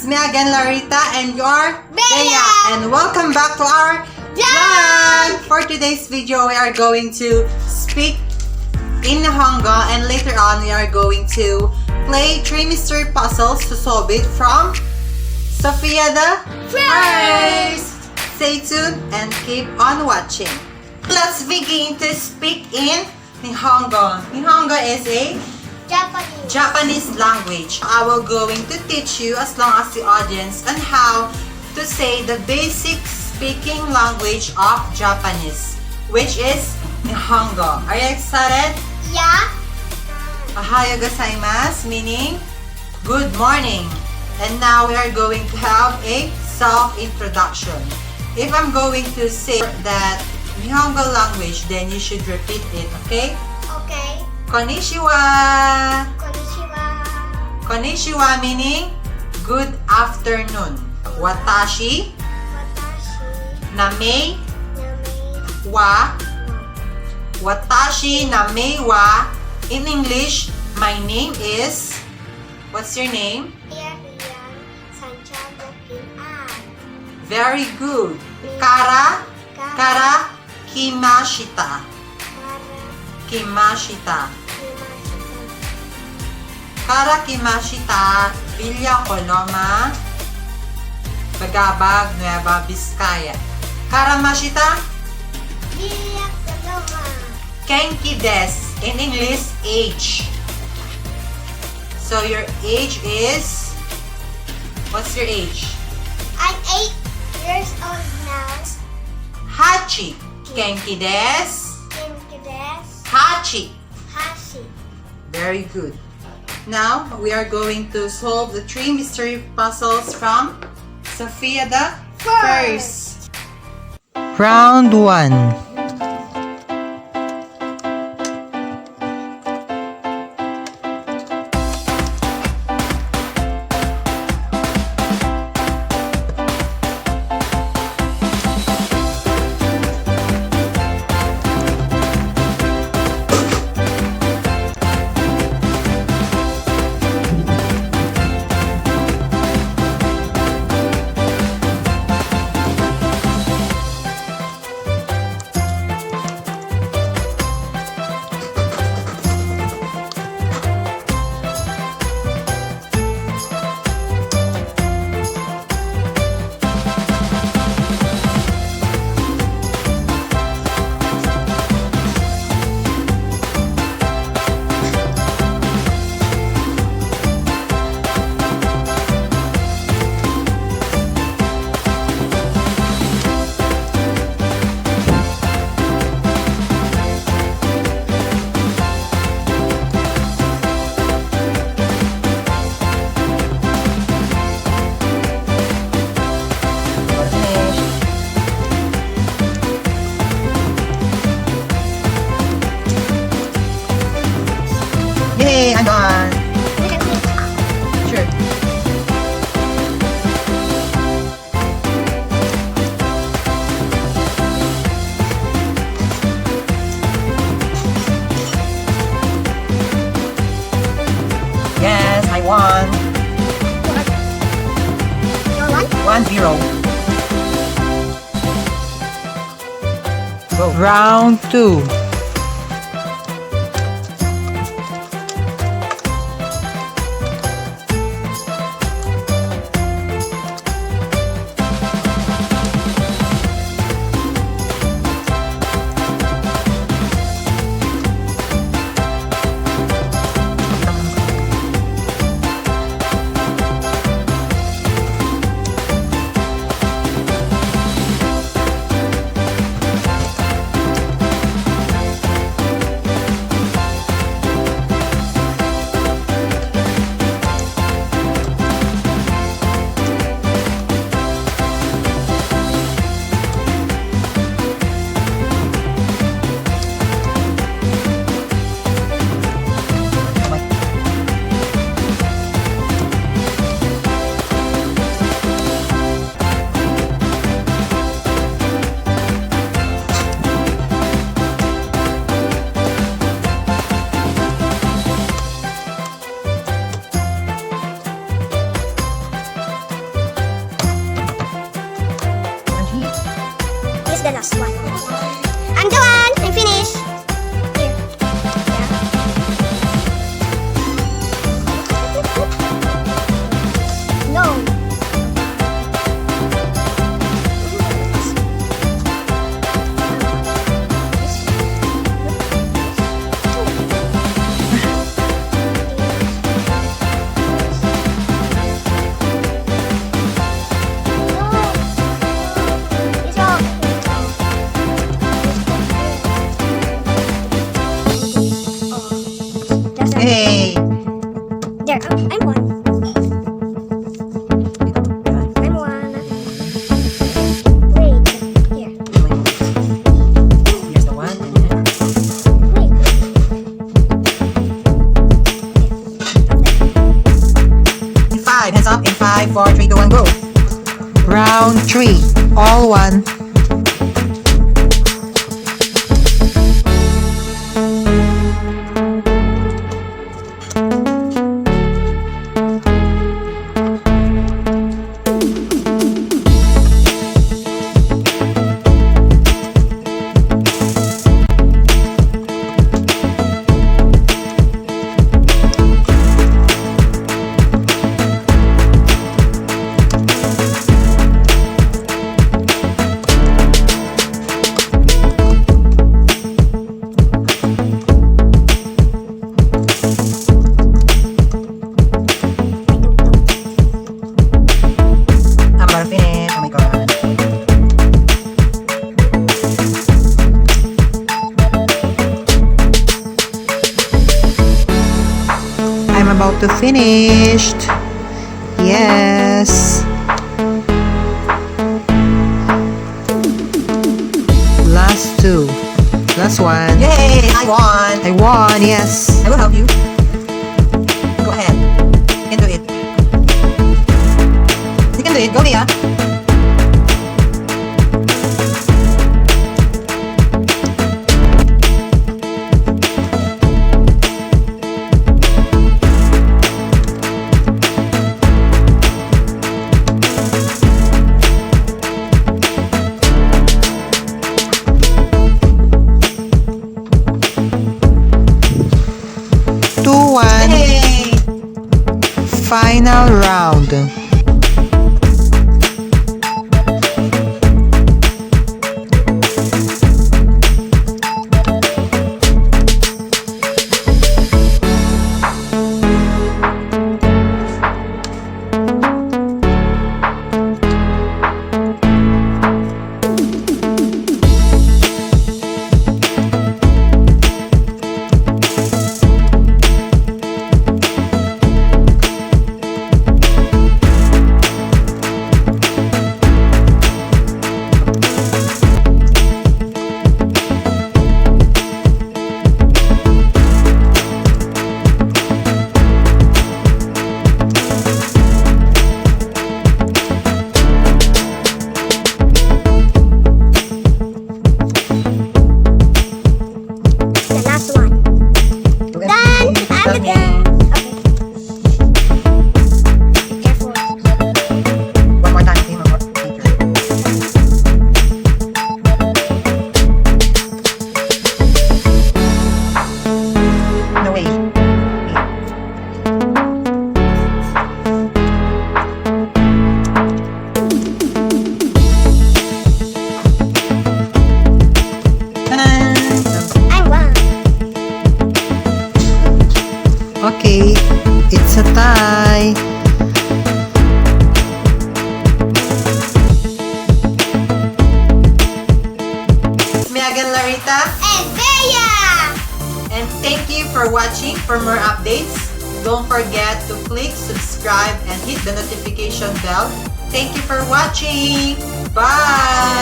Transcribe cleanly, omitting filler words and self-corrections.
me again, Larita, and you're Bea. And welcome back to our vlog! For today's video, we are going to speak in Nihongo, and later on, we are going to play 3 mystery puzzles to solve it from Sophia the First. Stay tuned and keep on watching. Let's begin to speak in Nihongo. Nihongo is a Japanese language. I will going to teach you, as long as the audience, on how to say the basic speaking language of Japanese, which is Nihongo. Are you excited? Yeah. Ohayo gozaimasu, meaning good morning. And now we are going to have a self-introduction. If I'm going to say that Nihongo language, then you should repeat it, okay? Okay. Konnichiwa! Konnichiwa. Konnichiwa meaning good afternoon. Watashi Watashi. name Name. wa. Watashi name wa. In English, my name is. What's your name? Larita Santiago. Very good. Kara kimashita. Kimashita. Kara kimashita, Villa Coloma, Bagabag, Nueva Vizcaya. Karamashita, Villa Coloma. Kenki des. In English, age. So your age is, what's your age? I'm 8 years old now. Hachi. Kenki des. Kenkides. Hachi. Hashi. Very good. Now, we are going to solve the 3 mystery puzzles from Sophia the First. Round 1. Yay, I'm done. Sure. Yes, I won. 1-0. Go. Round 2. 5. Hands up in 5, 4, 3, 2, 1, go. Round 3. All one. Finish. Oh my god. I'm about to finish. Yes. Last 2. Last one. Yay! I won. I won. Yes. I will help you. Go ahead. You can do it. You can do it. Go, Leah. Hey. Final round. Okay, it's a tie. Me again, Larita. And Bea! And thank you for watching. For more updates, don't forget to click subscribe and hit the notification bell. Thank you for watching. Bye!